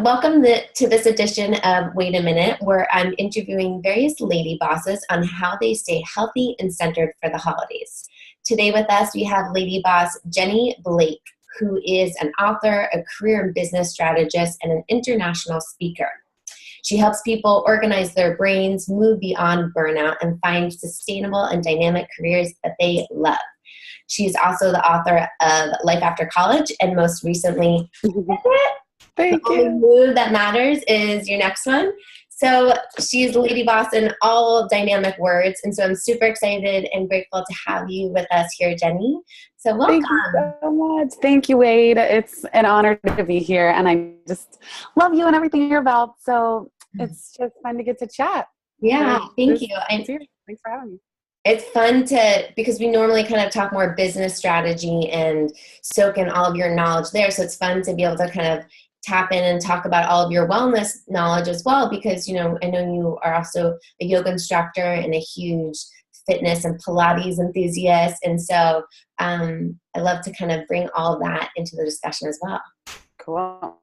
welcome to this edition of Wait a Minute, where I'm interviewing various lady bosses on how they stay healthy and centered for the holidays. Today with us, we have lady boss Jenny Blake, who is an author, a career and business strategist, and an international speaker. She helps people organize their brains, move beyond burnout, and find sustainable and dynamic careers that they love. She's also the author of Life After College, and most recently, Thank The you. Only Move That Matters is your next one. So she's the lady boss in all dynamic words, and so I'm super excited and grateful to have you with us here, Jenny. So welcome. Thank you so much. Thank you, Wade. It's an honor to be here, and I just love you and everything you're about. So it's just fun to get to chat. Yeah, thank you. Thanks for having me. It's fun because we normally kind of talk more business strategy and soak in all of your knowledge there. So it's fun to be able to kind of tap in and talk about all of your wellness knowledge as well, because, I know you are also a yoga instructor and a huge fitness and Pilates enthusiast. And so I love to kind of bring all of that into the discussion as well. Cool.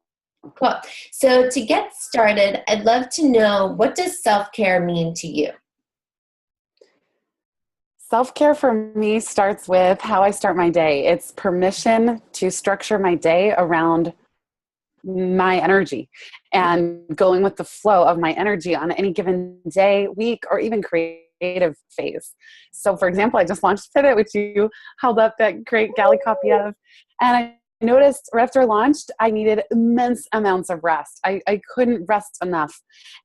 So to get started, I'd love to know, what does self-care mean to you? Self-care for me starts with how I start my day. It's permission to structure my day around my energy and going with the flow of my energy on any given day, week, or even creative phase. So for example, I just launched Pivot, which you held up that great galley copy of. And I noticed right after I launched, I needed immense amounts of rest. I couldn't rest enough.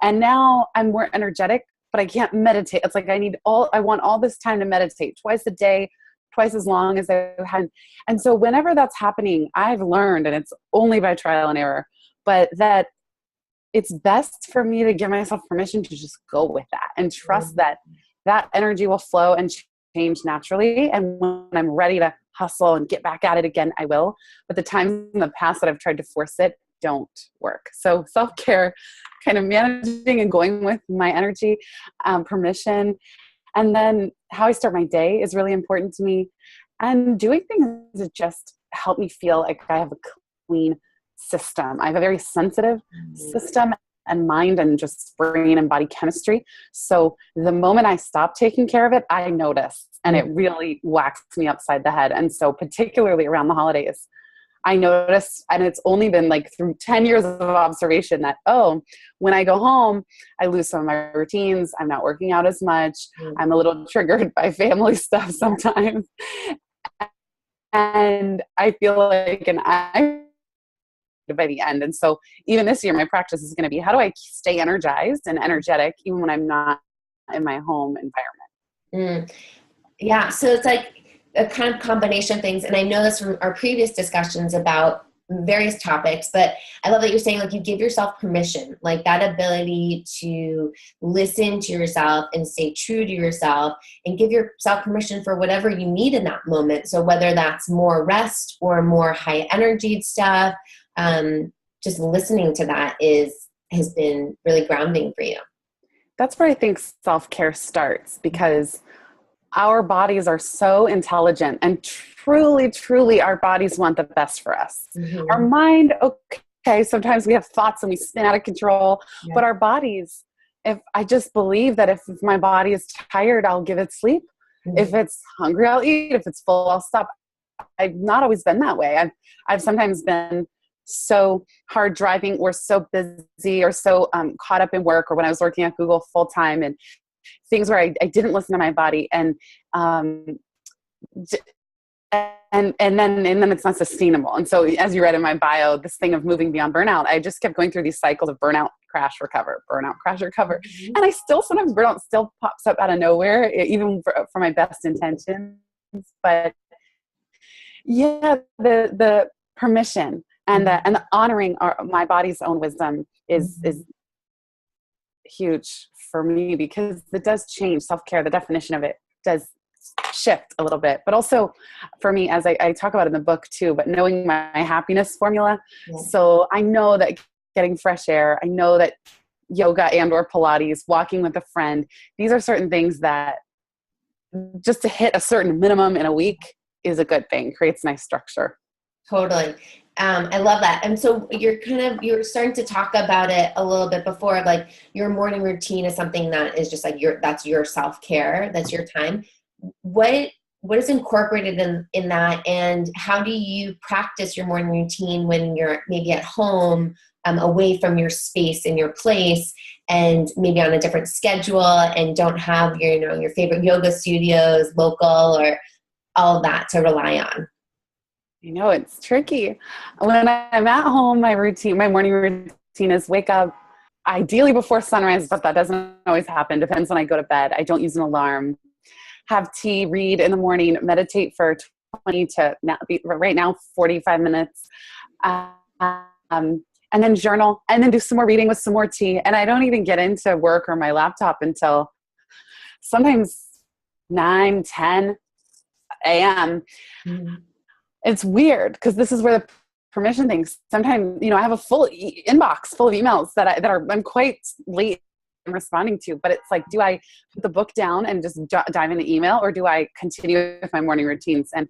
And now I'm more energetic, but I can't meditate. It's like I want all this time to meditate twice a day, twice as long as I had. And so whenever that's happening, I've learned, and it's only by trial and error, but that it's best for me to give myself permission to just go with that and trust that that energy will flow and change naturally. And when I'm ready to hustle and get back at it again, I will. But the times in the past that I've tried to force it don't work. So self-care, kind of managing and going with my energy, permission. And then how I start my day is really important to me. And doing things that just help me feel like I have a clean system. I have a very sensitive system and mind and just brain and body chemistry. So the moment I stop taking care of it, I notice, and it really whacks me upside the head. And so particularly around the holidays, I noticed, and it's only been like through 10 years of observation, that, when I go home, I lose some of my routines. I'm not working out as much. I'm a little triggered by family stuff sometimes. And I feel like I'm by the end. And so even this year, my practice is going to be, how do I stay energized and energetic even when I'm not in my home environment? Yeah. So it's like a kind of combination of things. And I know this from our previous discussions about various topics, but I love that you're saying, like, you give yourself permission, like that ability to listen to yourself and stay true to yourself and give yourself permission for whatever you need in that moment. So whether that's more rest or more high energy stuff, just listening to that has been really grounding for you. That's where I think self-care starts, because our bodies are so intelligent, and truly, truly our bodies want the best for us. Mm-hmm. Our mind, okay, sometimes we have thoughts and we spin out of control, but our bodies, if I just believe that if my body is tired, I'll give it sleep. Mm-hmm. If it's hungry, I'll eat. If it's full, I'll stop. I've not always been that way. I've sometimes been so hard driving or so busy or so caught up in work, or when I was working at Google full time, and things where I didn't listen to my body, and then it's not sustainable. And so, as you read in my bio, this thing of moving beyond burnout, I just kept going through these cycles of burnout, crash, recover, burnout, crash, recover. Mm-hmm. And I still, sometimes burnout still pops up out of nowhere, even for my best intentions. But yeah, the permission and the honoring my body's own wisdom is huge for me, because it does change. Self-care, the definition of it does shift a little bit, but also for me, as I talk about in the book too, but knowing my happiness formula. Yeah. So I know that getting fresh air, I know that yoga and or Pilates, walking with a friend, these are certain things that just to hit a certain minimum in a week is a good thing, creates nice structure. Totally. I love that. And so you're starting to talk about it a little bit before, like your morning routine is something that is just like that's your self-care, that's your time. What is incorporated in that, and how do you practice your morning routine when you're maybe at home, away from your space and your place, and maybe on a different schedule, and don't have your favorite yoga studios local or all of that to rely on? It's tricky. When I'm at home, my morning routine is wake up ideally before sunrise, but that doesn't always happen. Depends when I go to bed. I don't use an alarm. Have tea, read in the morning, meditate for 20 to right now 45 minutes. And then journal, and then do some more reading with some more tea. And I don't even get into work or my laptop until sometimes 9, 10 a.m. Mm-hmm. It's weird because this is where the permission things. Sometimes, I have a full inbox full of emails that I'm quite late in responding to, but it's like, do I put the book down and just dive into email, or do I continue with my morning routines? And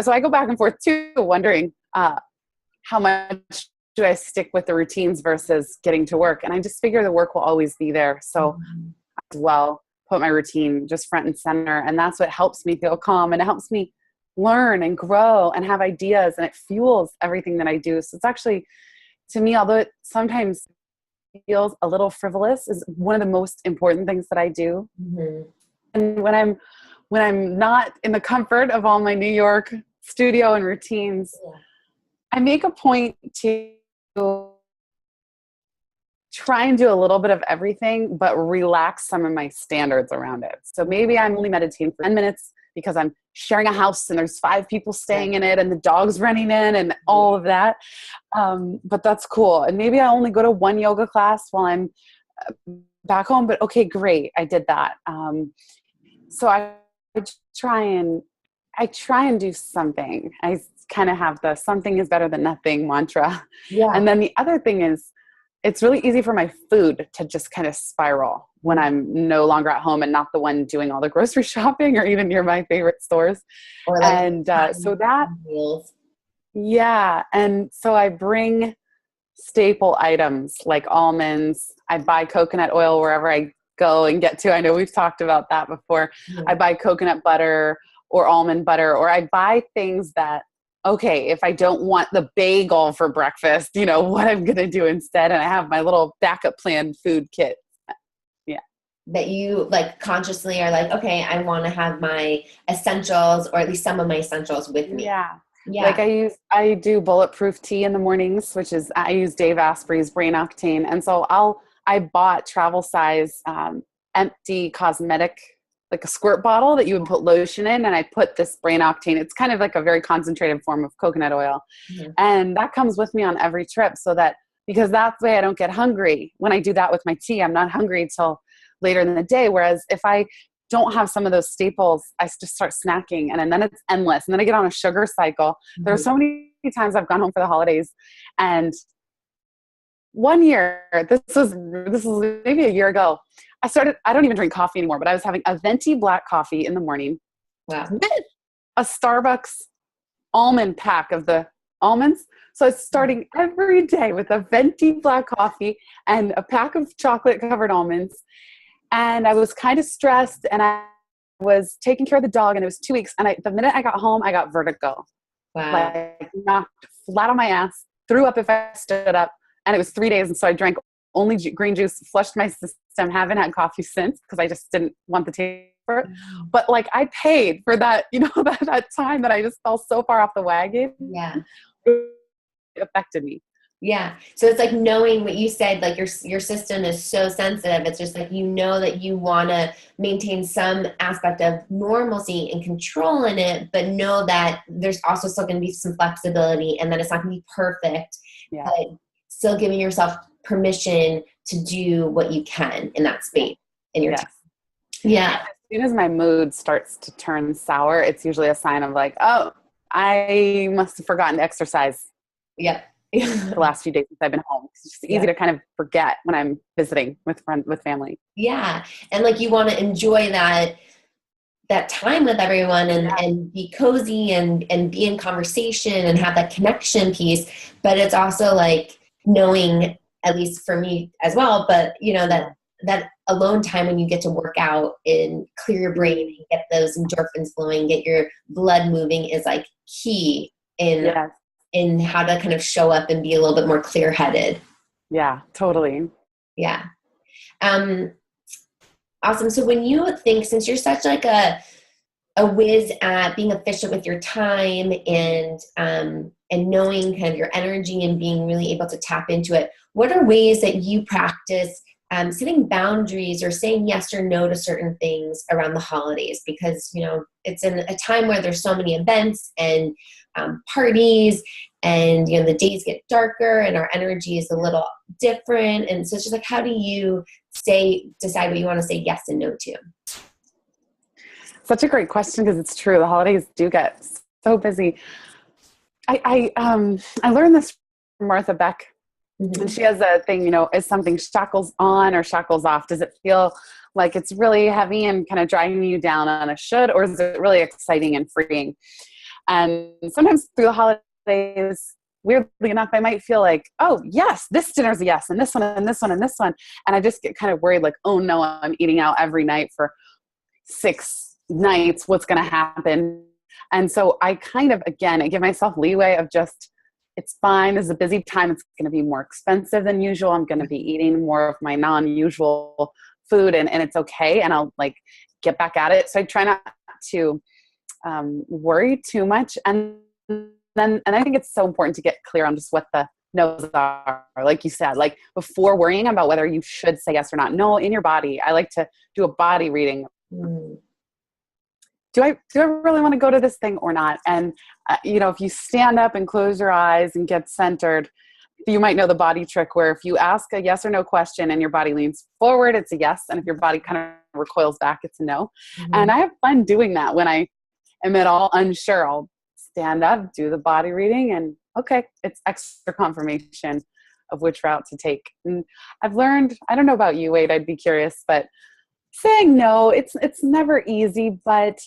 so I go back and forth too, wondering how much do I stick with the routines versus getting to work? And I just figure the work will always be there. So as well, put my routine just front and center. And that's what helps me feel calm, and it helps me learn and grow and have ideas, and it fuels everything that I do. So it's actually, to me, although it sometimes feels a little frivolous, is one of the most important things that I do. Mm-hmm. And when I'm not in the comfort of all my New York studio and routines, I make a point to try and do a little bit of everything, but relax some of my standards around it. So maybe I'm only meditating for 10 minutes because I'm sharing a house and there's 5 people staying in it and the dog's running in and all of that. But that's cool. And maybe I only go to 1 yoga class while I'm back home, but okay, great. I did that. So I try and do something. I kind of have the something is better than nothing mantra. Yeah. And then the other thing is, it's really easy for my food to just kind of spiral when I'm no longer at home and not the one doing all the grocery shopping or even near my favorite stores. Or like, and so that, meals. Yeah. And so I bring staple items like almonds. I buy coconut oil wherever I go and get to. I know we've talked about that before. Yeah. I buy coconut butter or almond butter, or I buy things that, okay, if I don't want the bagel for breakfast, what I'm going to do instead. And I have my little backup plan food kit. Yeah. That you like consciously are like, okay, I want to have my essentials, or at least some of my essentials with me. Yeah. Yeah. Like I do Bulletproof Tea in the mornings, I use Dave Asprey's Brain Octane. And so I bought travel size, empty cosmetic, like a squirt bottle that you would put lotion in. And I put this Brain Octane. It's kind of like a very concentrated form of coconut oil. Mm-hmm. And that comes with me on every trip because that's the way I don't get hungry. When I do that with my tea, I'm not hungry till later in the day. Whereas if I don't have some of those staples, I just start snacking and then it's endless. And then I get on a sugar cycle. Mm-hmm. There are so many times I've gone home for the holidays, and one year, this was maybe a year ago, I don't even drink coffee anymore, but I was having a venti black coffee in the morning. Wow. With a Starbucks almond pack of the almonds. So I was starting every day with a venti black coffee and a pack of chocolate covered almonds. And I was kind of stressed, and I was taking care of the dog, and it was 2 weeks. And the minute I got home, I got vertigo. Wow. Like knocked flat on my ass, threw up if I stood up. And it was 3 days. And so I drank only green juice, flushed my system, haven't had coffee since because I just didn't want the taste for it. But like I paid for that, that time that I just fell so far off the wagon. Yeah. It affected me. Yeah. So it's like knowing what you said, like your system is so sensitive. It's just like, that you want to maintain some aspect of normalcy and control in it, but know that there's also still going to be some flexibility and that it's not going to be perfect. Yeah. But still giving yourself permission to do what you can in that space in your time. Yeah. As soon as my mood starts to turn sour, it's usually a sign of like, oh, I must have forgotten to exercise. Yep. The last few days since I've been home. It's just easy to kind of forget when I'm visiting with friends, with family. Yeah. And like you want to enjoy that that time with everyone and be cozy and be in conversation and have that connection piece. But it's also like knowing, at least for me as well, but you know, that alone time when you get to work out and clear your brain and get those endorphins flowing, get your blood moving is like key in how to kind of show up and be a little bit more clear headed. Yeah, totally. Yeah. Awesome. So when you think, since you're such like a whiz at being efficient with your time and knowing kind of your energy and being really able to tap into it, what are ways that you practice setting boundaries or saying yes or no to certain things around the holidays? Because, you know, it's in a time where there's so many events and parties, and, you know, the days get darker and our energy is a little different. And so it's just like, how do you decide what you want to say yes and no to? Such a great question, because it's true. The holidays do get so busy. I learned this from Martha Beck, and she has a thing, you know, is something shackles on or shackles off? Does it feel like it's really heavy and kind of dragging you down on a should, or is it really exciting and freeing? And sometimes through the holidays, weirdly enough, I might feel like, oh yes, this dinner's a yes, and this one, and this one, and this one. And I just get kind of worried, like, oh no, I'm eating out every night for 6 nights. What's going to happen? And so I kind of, again, I give myself leeway of just, it's fine. This is a busy time. It's going to be more expensive than usual. I'm going to be eating more of my non-usual food, and it's okay. And I'll like get back at it. So I try not to worry too much. And I think it's so important to get clear on just what the no's are. Like you said, like before worrying about whether you should say yes or not. No, in your body. I like to do a body reading. Do I really want to go to this thing or not? And, you know, if you stand up and close your eyes and get centered, you might know the body trick where if you ask a yes or no question and your body leans forward, it's a yes. And if your body kind of recoils back, it's a no. And I have fun doing that. When I am at all unsure, I'll stand up, do the body reading, and okay, it's extra confirmation of which route to take. And I've learned, I don't know about you, Wade, I'd be curious, but saying no, it's never easy, but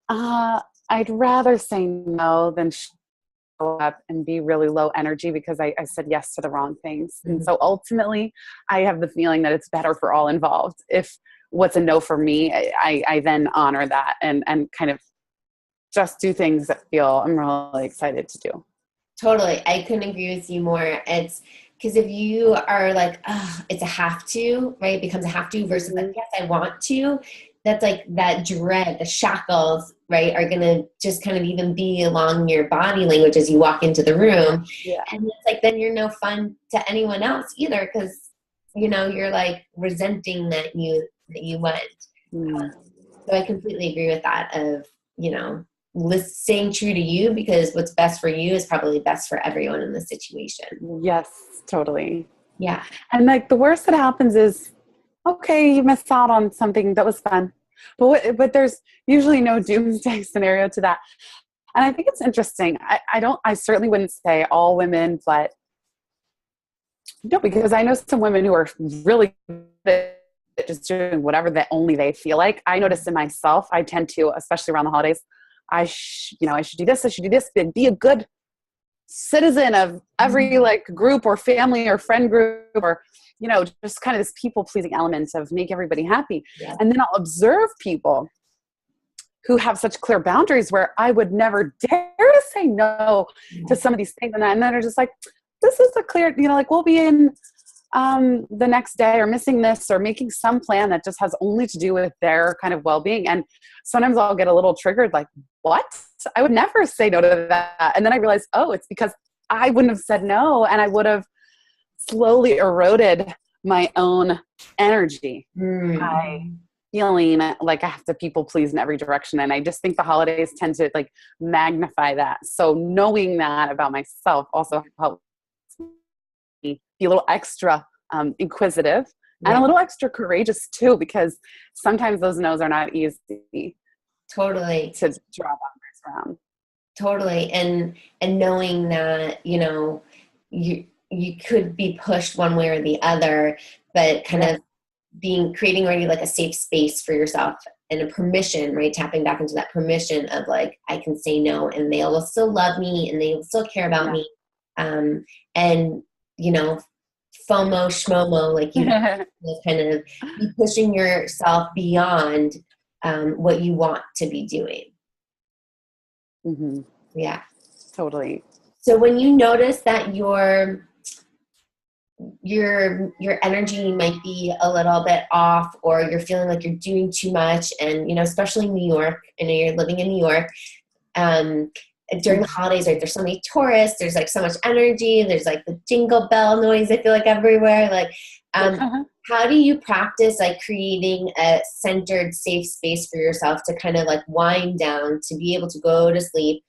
I'd rather say no than show up and be really low energy because I said yes to the wrong things. And so ultimately, I have the feeling that it's better for all involved. If what's a no for me, I then honor that and kind of just do things that I'm really excited to do. Totally. I couldn't agree with you more. It's because if you are like, oh, it's a have to, right? It becomes a have to versus like, yes, I want to. That's like that dread, the shackles, right, are going to just kind of even be along your body language as you walk into the room. Yeah. And it's like, then you're no fun to anyone else either because, you know, you're like resenting that you went. So I completely agree with that of, you know, staying true to you because what's best for you is probably best for everyone in the situation. Yes, totally. Yeah. And like the worst that happens is, okay, you missed out on something that was fun, but there's usually no doomsday scenario to that. And I think it's interesting. I certainly wouldn't say all women, but no, because I know some women who are really good at just doing whatever that only they feel like. I notice in myself, I tend to, especially around the holidays, I should do this, and be a good citizen of every like group or family or friend group or, you know, just kind of this people pleasing element of make everybody happy. Yeah. And then I'll observe people who have such clear boundaries where I would never dare to say no to some of these things. And then they're just like, this is a clear, you know, like we'll be in the next day or missing this or making some plan that just has only to do with their kind of well-being. And sometimes I'll get a little triggered, like, what? I would never say no to that. And then I realized, oh, it's because I wouldn't have said no and I would have slowly eroded my own energy by feeling like I have to people please in every direction. And I just think the holidays tend to like magnify that. So knowing that about myself also helps me be a little extra inquisitive and a little extra courageous too, because sometimes those no's are not easy. Totally. To draw boundaries around. Totally. And knowing that, you know, you could be pushed one way or the other, but kind of creating already like a safe space for yourself and a permission, right? Tapping back into that permission of like, I can say no and they will still love me and they will still care about me. And, you know, FOMO, schmomo, like you kind of be pushing yourself beyond what you want to be doing. Mm-hmm. Yeah. Totally. So when you notice that your energy might be a little bit off, or you're feeling like you're doing too much, and, you know, especially in New York, I know you're living in New York, during the holidays, right, there's so many tourists, there's like so much energy, there's like the jingle bell noise, I feel like everywhere, like, how do you practice like creating a centered, safe space for yourself to kind of like wind down, to be able to go to sleep?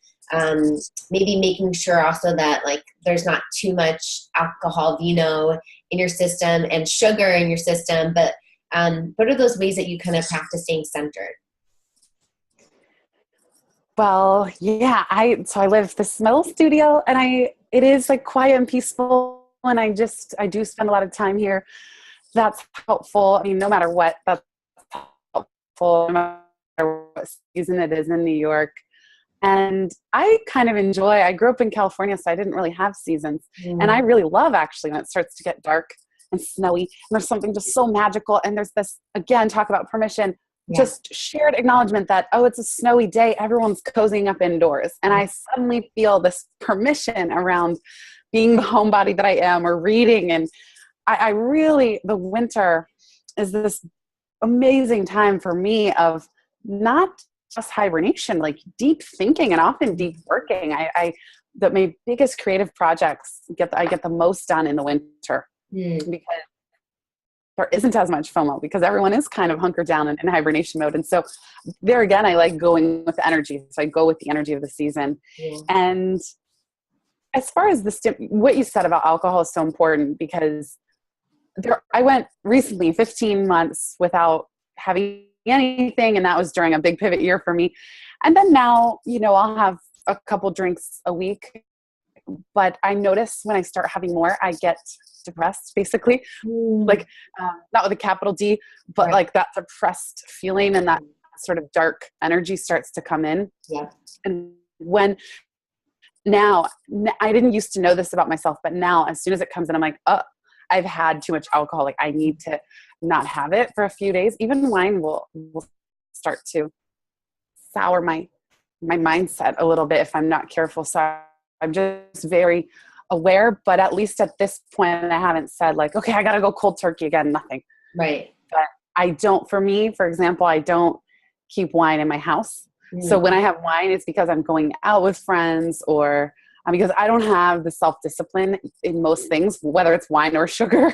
Maybe making sure also that like there's not too much alcohol, vino in your system and sugar in your system, but what are those ways that you kind of practice staying centered? Well, yeah, I live this little studio, and it is like quiet and peaceful, and I do spend a lot of time here. That's helpful. I mean, no matter what, that's helpful, no matter what season it is in New York. And I kind of I grew up in California, so I didn't really have seasons. And I really love actually when it starts to get dark and snowy, and there's something just so magical. And there's this, again, talk about permission, just shared acknowledgement that, oh, it's a snowy day, everyone's cozying up indoors. And I suddenly feel this permission around being the homebody that I am, or reading. And I really, the winter is this amazing time for me of not just hibernation, like deep thinking and often deep working. That my biggest creative projects I get the most done in the winter because there isn't as much FOMO, because everyone is kind of hunkered down in hibernation mode. And so there again, I like going with energy. So I go with the energy of the season. And as far as what you said about alcohol is so important, because I went recently 15 months without having anything, and that was during a big pivot year for me. And then now, you know, I'll have a couple drinks a week, but I notice when I start having more, I get depressed, basically, like not with a capital D, but like that depressed feeling, and that sort of dark energy starts to come in. And now I didn't used to know this about myself, but now as soon as it comes in, I'm like, oh, I've had too much alcohol. Like I need to not have it for a few days. Even wine will start to sour my mindset a little bit if I'm not careful. So I'm just very aware, but at least at this point, I haven't said like, okay, I got to go cold turkey again. Nothing. Right. But I don't, for me, for example, I don't keep wine in my house. So when I have wine, it's because I'm going out with friends, or because I don't have the self-discipline in most things, whether it's wine or sugar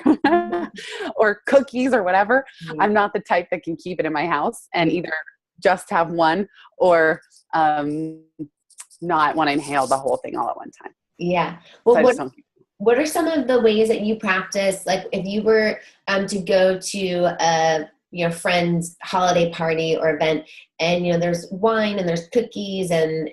or cookies or whatever. I'm not the type that can keep it in my house and either just have one or not want to inhale the whole thing all at one time. Yeah. Well, So what are some of the ways that you practice? Like if you were to go to a friend's holiday party or event, and there's wine and there's cookies and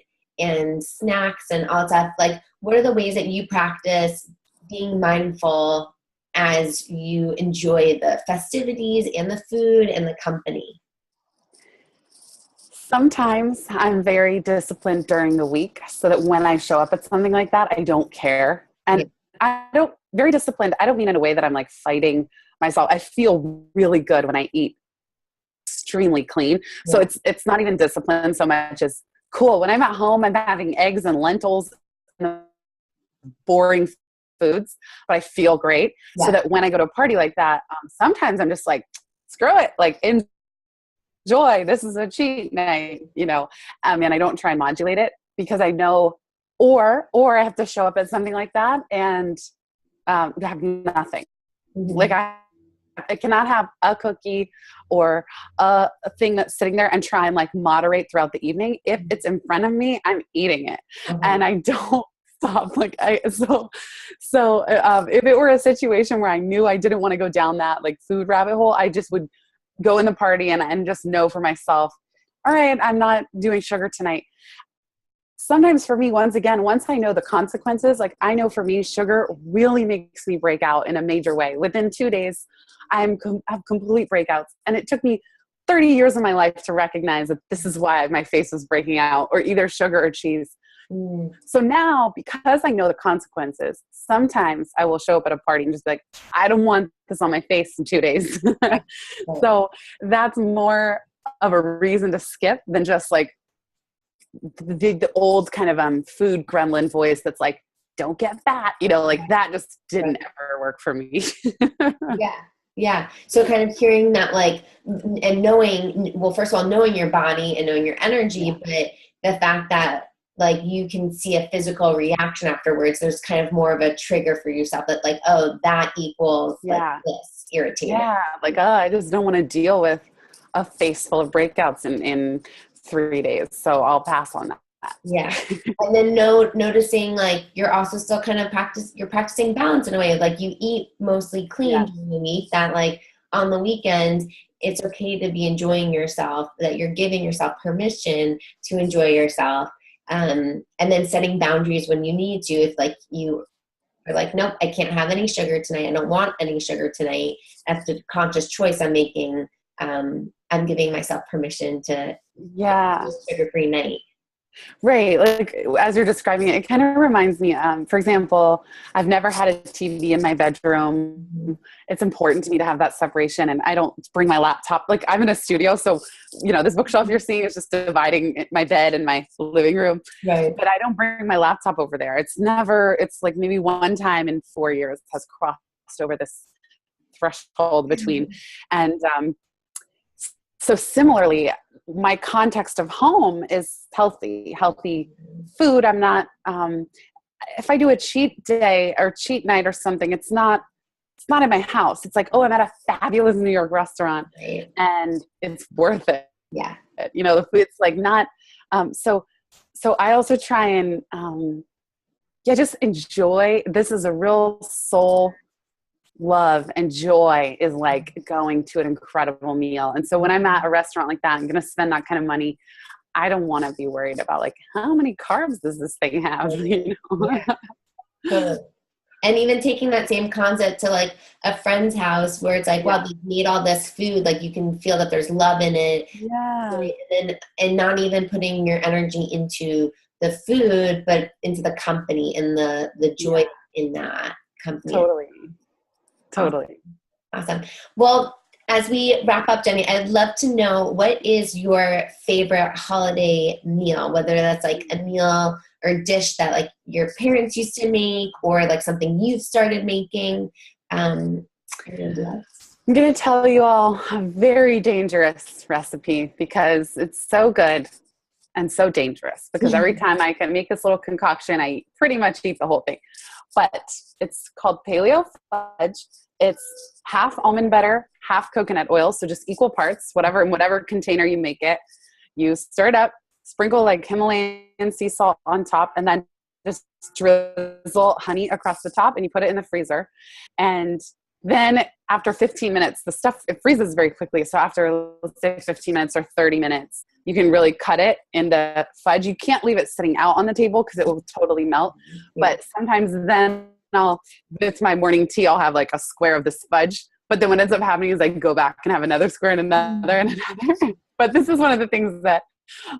snacks and all that stuff, like what are the ways that you practice being mindful as you enjoy the festivities and the food and the company? Sometimes I'm very disciplined during the week so that when I show up at something like that, I don't care. And very disciplined, I don't mean in a way that I'm like fighting myself. I feel really good when I eat extremely clean. So it's not even discipline so much as cool. When I'm at home, I'm having eggs and lentils and boring foods, but I feel great. So that when I go to a party like that, sometimes I'm just like, screw it. Like enjoy. This is a cheat night, and I don't try and modulate it because I know, or I have to show up at something like that and have nothing. Like I cannot have a cookie or a thing that's sitting there and try and like moderate throughout the evening. If it's in front of me, I'm eating it and I don't stop. Like so if it were a situation where I knew I didn't want to go down that like food rabbit hole, I just would go in the party and just know for myself, all right, I'm not doing sugar tonight. sometimes for me, once again, once I know the consequences, like I know for me, sugar really makes me break out in a major way. Within 2 days, I have complete breakouts. And it took me 30 years of my life to recognize that this is why my face was breaking out, or either sugar or cheese. So now, because I know the consequences, sometimes I will show up at a party and just be like, I don't want this on my face in 2 days. So that's more of a reason to skip than just like the old kind of food gremlin voice that's like, don't get fat, like that just didn't ever work for me. Yeah. Yeah. So kind of hearing that, like, and knowing, well, first of all, knowing your body and knowing your energy, but the fact that like you can see a physical reaction afterwards, there's kind of more of a trigger for yourself that like, oh, that equals like this irritating. Yeah. Like, oh, I just don't want to deal with a face full of breakouts in 3 days. So I'll pass on that. Yeah. And then noticing like you're also still kind of practicing balance in a way. Like you eat mostly clean during the week, that like on the weekends, it's okay to be enjoying yourself, that you're giving yourself permission to enjoy yourself. And then setting boundaries when you need to, if like you are like, nope, I can't have any sugar tonight. I don't want any sugar tonight. That's the conscious choice I'm making. I'm giving myself permission to have a sugar-free night. Right. Like as you're describing it, it kind of reminds me, for example, I've never had a TV in my bedroom. It's important to me to have that separation, and I don't bring my laptop. Like I'm in a studio. So, this bookshelf you're seeing is just dividing my bed and my living room. Right. But I don't bring my laptop over there. It's like maybe one time in 4 years has crossed over this threshold between. And, so similarly, my context of home is healthy food. I'm not, if I do a cheat day or cheat night or something, it's not in my house. It's like, oh, I'm at a fabulous New York restaurant and it's worth it. Yeah. The food's like not, so I also try and, just enjoy. This is a real soul love and joy is like going to an incredible meal. And so when I'm at a restaurant like that, I'm going to spend that kind of money. I don't want to be worried about like, how many carbs does this thing have? Totally. And even taking that same concept to like a friend's house where it's like, wow, they made all this food. Like you can feel that there's love in it. Yeah. And not even putting your energy into the food, but into the company and the joy in that company. Totally. Awesome. Well, as we wrap up, Jenny, I'd love to know, what is your favorite holiday meal, whether that's like a meal or dish that like your parents used to make or like something you've started making. I'm going to tell you all a very dangerous recipe because it's so good and so dangerous, because every time I can make this little concoction, I pretty much eat the whole thing. But it's called paleo fudge. It's half almond butter, half coconut oil. So just equal parts, in whatever container you make it. You stir it up, sprinkle like Himalayan sea salt on top, and then just drizzle honey across the top, and you put it in the freezer. And then after 15 minutes, the stuff, it freezes very quickly. So after, let's say 15 minutes or 30 minutes, you can really cut it into fudge. You can't leave it sitting out on the table because it will totally melt. But sometimes then with my morning tea, I'll have like a square of this fudge. But then what ends up happening is I go back and have another square and another and another. But this is one of the things that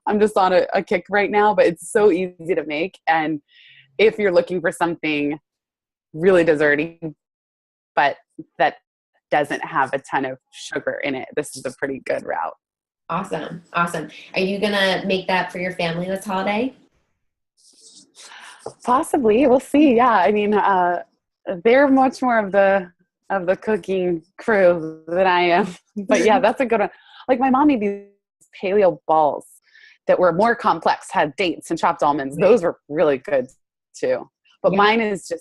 I'm just on a kick right now, but it's so easy to make. And if you're looking for something really desserty, but that doesn't have a ton of sugar in it, this is a pretty good route. Awesome. Are you going to make that for your family this holiday? Possibly. We'll see. Yeah. I mean, they're much more of the cooking crew than I am. But yeah, that's a good one. Like my mom made these paleo balls that were more complex, had dates and chopped almonds. Those were really good too. But mine's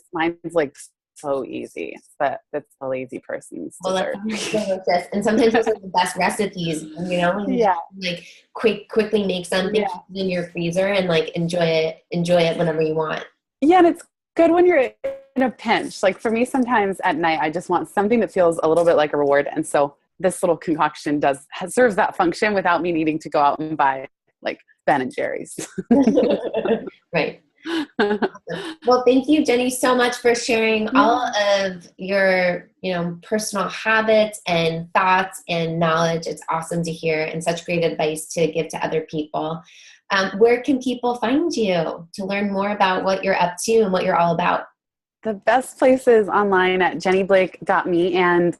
like so easy. That's the lazy person's dessert. That's delicious. And sometimes those are the best recipes, when you like quickly make something in your freezer and like enjoy it whenever you want. Yeah, and it's good when you're in a pinch. Like for me, sometimes at night, I just want something that feels a little bit like a reward. And so this little concoction serves that function without me needing to go out and buy like Ben and Jerry's. Right. Well, thank you, Jenny, so much for sharing all of your, personal habits and thoughts and knowledge. It's awesome to hear and such great advice to give to other people. Where can people find you to learn more about what you're up to and what you're all about? The best place is online at jennyblake.me, and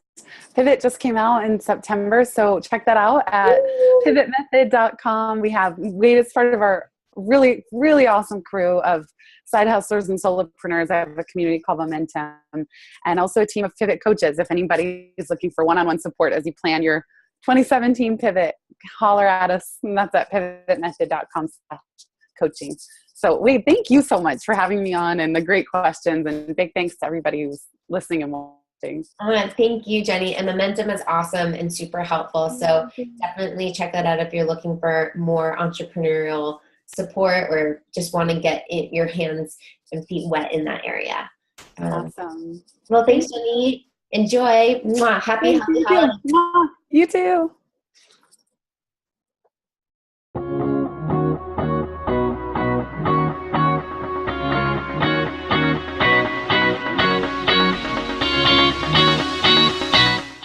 Pivot just came out in September, so check that out at pivotmethod.com. It's part of our really, really awesome crew of side hustlers and solopreneurs. I have a community called Momentum, and also a team of pivot coaches. If anybody is looking for one-on-one support as you plan your 2017 pivot, holler at us, and that's at pivotmethod.com/coaching. So thank you so much for having me on and the great questions, and big thanks to everybody who's listening and watching. Thank you, Jenny. And Momentum is awesome and super helpful. So definitely check that out if you're looking for more entrepreneurial support or just want to get your hands and feet wet in that area. Awesome. Well, thanks, Jenny. Enjoy. Mwah. Happy holidays. You too.